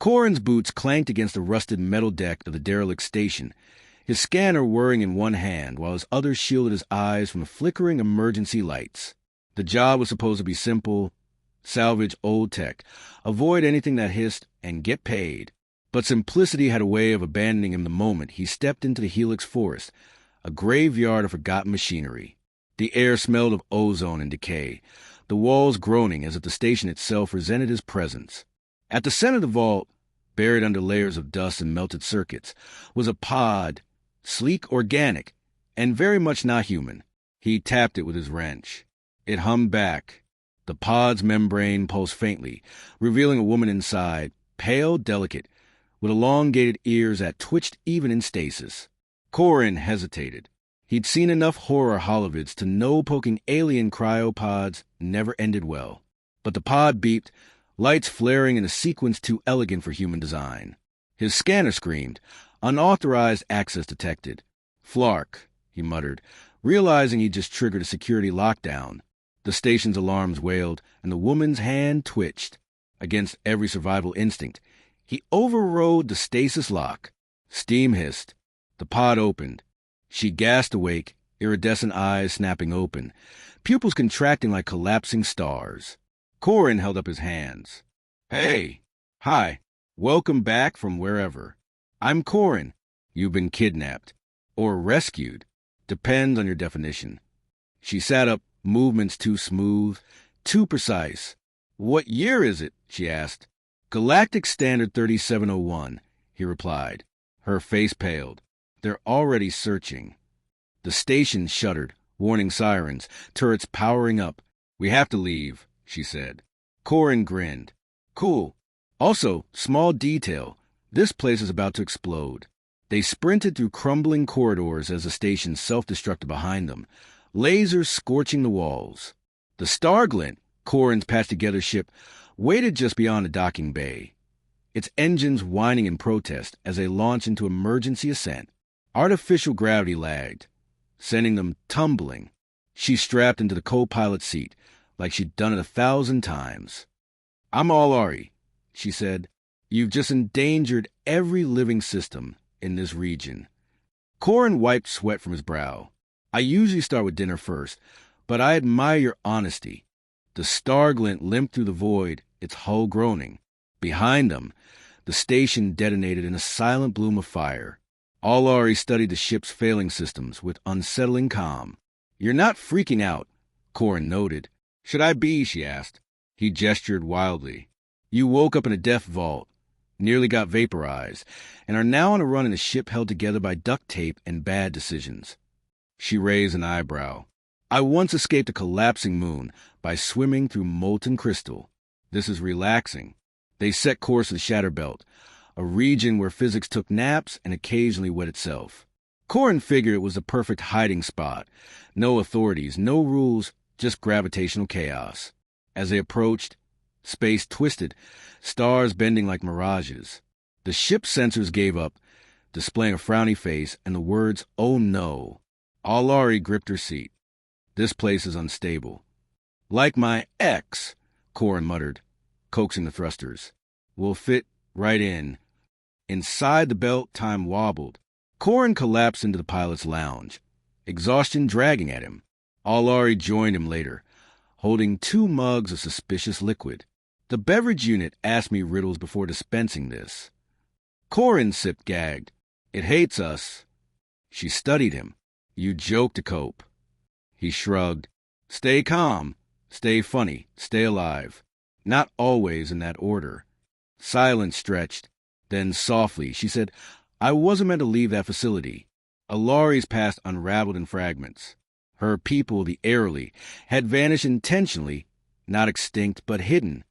Corin's boots clanked against the rusted metal deck of the derelict station, his scanner whirring in one hand while his other shielded his eyes from the flickering emergency lights. The job was supposed to be simple: salvage old tech, avoid anything that hissed, and get paid. But simplicity had a way of abandoning him the moment he stepped into the Helix Forest, a graveyard of forgotten machinery. The air smelled of ozone and decay, the walls groaning as if the station itself resented his presence. At the center of the vault, buried under layers of dust and melted circuits, was a pod, sleek, organic, and very much not human. He tapped it with his wrench. It hummed back. The pod's membrane pulsed faintly, revealing a woman inside, pale, delicate, with elongated ears that twitched even in stasis. Corin hesitated. He'd seen enough horror holovids to know poking alien cryopods never ended well. But the pod beeped, lights flaring in a sequence too elegant for human design. His scanner screamed. Unauthorized access detected. Flark, he muttered, realizing he'd just triggered a security lockdown. The station's alarms wailed, and the woman's hand twitched. Against every survival instinct, he overrode the stasis lock. Steam hissed. The pod opened. She gasped awake, iridescent eyes snapping open, pupils contracting like collapsing stars. Corin held up his hands. Hey, hi, welcome back from wherever. I'm Corin. You've been kidnapped. Or rescued. Depends on your definition. She sat up, movements too smooth, too precise. What year is it? She asked. Galactic Standard 3701, he replied. Her face paled. They're already searching. The station shuddered, warning sirens, turrets powering up. We have to leave, she said. Corin grinned. Cool. Also, small detail. This place is about to explode. They sprinted through crumbling corridors as the station self-destructed behind them, lasers scorching the walls. The Starglint, Corin's patched-together ship, waited just beyond the docking bay, its engines whining in protest as they launched into emergency ascent. Artificial gravity lagged, sending them tumbling. She strapped into the co-pilot seat, like she'd done it 1,000 times. I'm all Ari, she said. You've just endangered every living system in this region. Corin wiped sweat from his brow. I usually start with dinner first, but I admire your honesty. The Starglint limped through the void, its hull groaning. Behind them, the station detonated in a silent bloom of fire. Allari studied the ship's failing systems with unsettling calm. You're not freaking out, Corin noted. Should I be? She asked. He gestured wildly. You woke up in a death vault, nearly got vaporized, and are now on a run in a ship held together by duct tape and bad decisions. She raised an eyebrow. I once escaped a collapsing moon by swimming through molten crystal. This is relaxing. They set course for the Shatterbelt, a region where physics took naps and occasionally wet itself. Corin figured it was the perfect hiding spot. No authorities, no rules, just gravitational chaos. As they approached, space twisted, stars bending like mirages. The ship's sensors gave up, displaying a frowny face and the words, "Oh no." Allari gripped her seat. This place is unstable. Like my ex, Corin muttered, coaxing the thrusters. We'll fit right in. Inside the belt, time wobbled. Corin collapsed into the pilot's lounge, exhaustion dragging at him. Allari joined him later, holding 2 mugs of suspicious liquid. The beverage unit asked me riddles before dispensing this. Corin sipped, gagged. It hates us. She studied him. You joke to cope. He shrugged. Stay calm. Stay funny. Stay alive. Not always in that order. Silence stretched. Then softly, she said, I wasn't meant to leave that facility. Alari's past unraveled in fragments. Her people, the Airly, had vanished intentionally, not extinct, but hidden.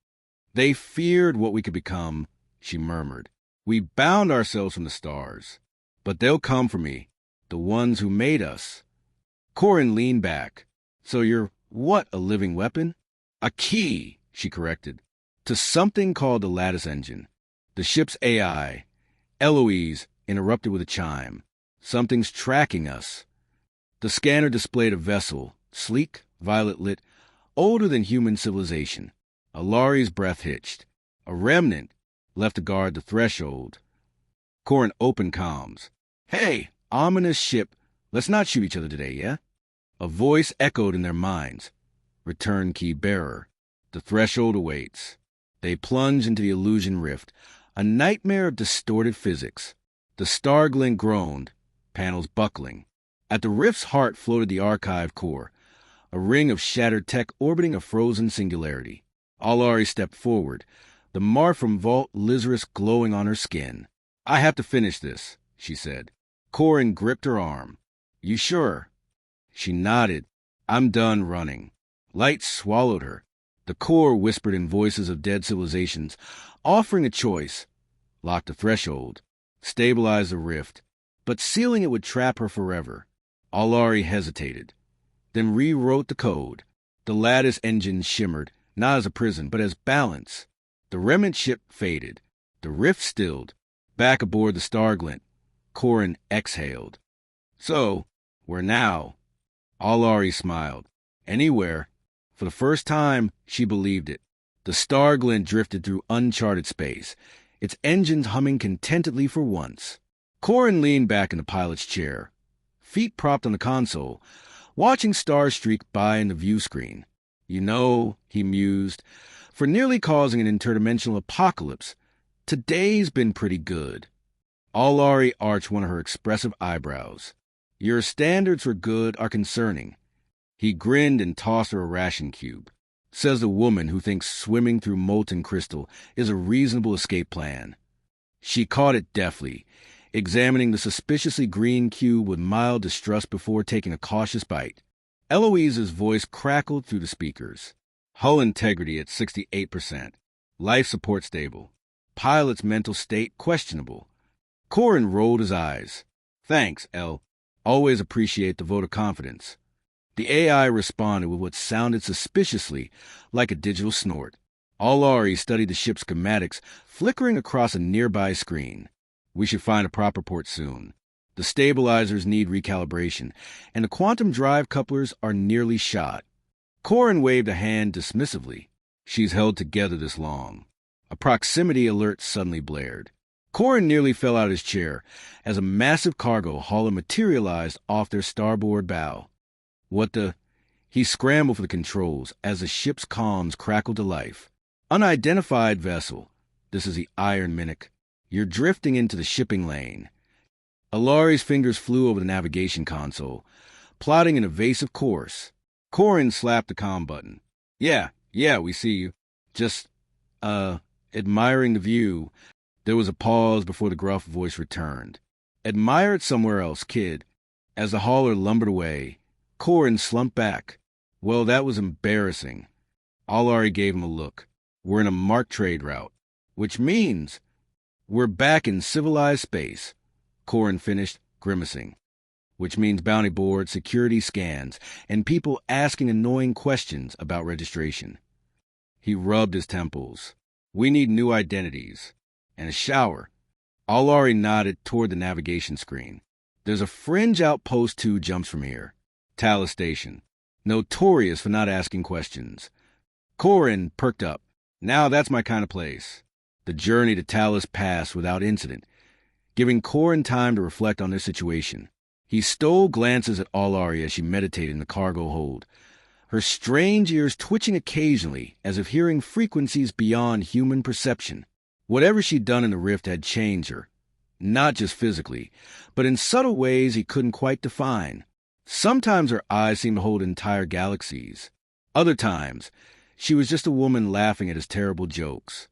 They feared what we could become, she murmured. We bound ourselves from the stars. But they'll come for me, the ones who made us. Corin leaned back. So you're what, a living weapon? A key, she corrected, to something called the Lattice Engine. The ship's AI, Eloise, interrupted with a chime. Something's tracking us. The scanner displayed a vessel, sleek, violet-lit, older than human civilization. Alari's breath hitched. A remnant, left to guard the threshold. Corin opened comms. "Hey, ominous ship, let's not shoot each other today, yeah?" A voice echoed in their minds. "Return key bearer. The threshold awaits." They plunged into the illusion rift, a nightmare of distorted physics. The star glint groaned, panels buckling. At the rift's heart floated the archive core, a ring of shattered tech orbiting a frozen singularity. Allari stepped forward, the Marfram Vault Lysaris glowing on her skin. "I have to finish this," she said. Corin gripped her arm. "You sure?" She nodded. "I'm done running." Light swallowed her. The core whispered in voices of dead civilizations, offering a choice. Lock the threshold, stabilize the rift, but sealing it would trap her forever. Allari hesitated, then rewrote the code. The lattice engine shimmered, not as a prison, but as balance. The remnant ship faded. The rift stilled. Back aboard the Starglint, Corin exhaled. "So, where now?" Allari smiled. "Anywhere." For the first time, she believed it. The Starglint drifted through uncharted space, its engines humming contentedly for once. Corin leaned back in the pilot's chair, feet propped on the console, watching stars streak by in the view screen. "You know," he mused, "for nearly causing an interdimensional apocalypse, today's been pretty good." Allari arched one of her expressive eyebrows. "Your standards for good are concerning." He grinned and tossed her a ration cube. "Says the woman who thinks swimming through molten crystal is a reasonable escape plan." She caught it deftly, examining the suspiciously green cube with mild distrust before taking a cautious bite. Eloise's voice crackled through the speakers. "Hull integrity at 68%. Life support stable. Pilot's mental state questionable." Corin rolled his eyes. "Thanks, El. Always appreciate the vote of confidence." The AI responded with what sounded suspiciously like a digital snort. Allari studied the ship's schematics flickering across a nearby screen. "We should find a proper port soon. The stabilizers need recalibration, and the quantum drive couplers are nearly shot." Corin waved a hand dismissively. "She's held together this long." A proximity alert suddenly blared. Corin nearly fell out of his chair as a massive cargo hauler materialized off their starboard bow. "What the—" He scrambled for the controls as the ship's comms crackled to life. "Unidentified vessel. This is the Iron Minnock. You're drifting into the shipping lane." Alari's fingers flew over the navigation console, plotting an evasive course. Corin slapped the comm button. Yeah, we see you. Just, admiring the view." There was a pause before the gruff voice returned. "Admire it somewhere else, kid." As the hauler lumbered away, Corin slumped back. "Well, that was embarrassing." Allari gave him a look. "We're in a marked trade route." "Which means—" "We're back in civilized space," Corin finished, grimacing. "Which means bounty board, security scans, and people asking annoying questions about registration." He rubbed his temples. "We need new identities. And a shower." Allari nodded toward the navigation screen. "There's a fringe outpost 2 jumps from here. Talus Station. Notorious for not asking questions." Corin perked up. "Now that's my kind of place." The journey to Talus passed without incident, giving Corin time to reflect on their situation. He stole glances at Allari as she meditated in the cargo hold, her strange ears twitching occasionally as if hearing frequencies beyond human perception. Whatever she'd done in the rift had changed her, not just physically, but in subtle ways he couldn't quite define. Sometimes her eyes seemed to hold entire galaxies. Other times, she was just a woman laughing at his terrible jokes.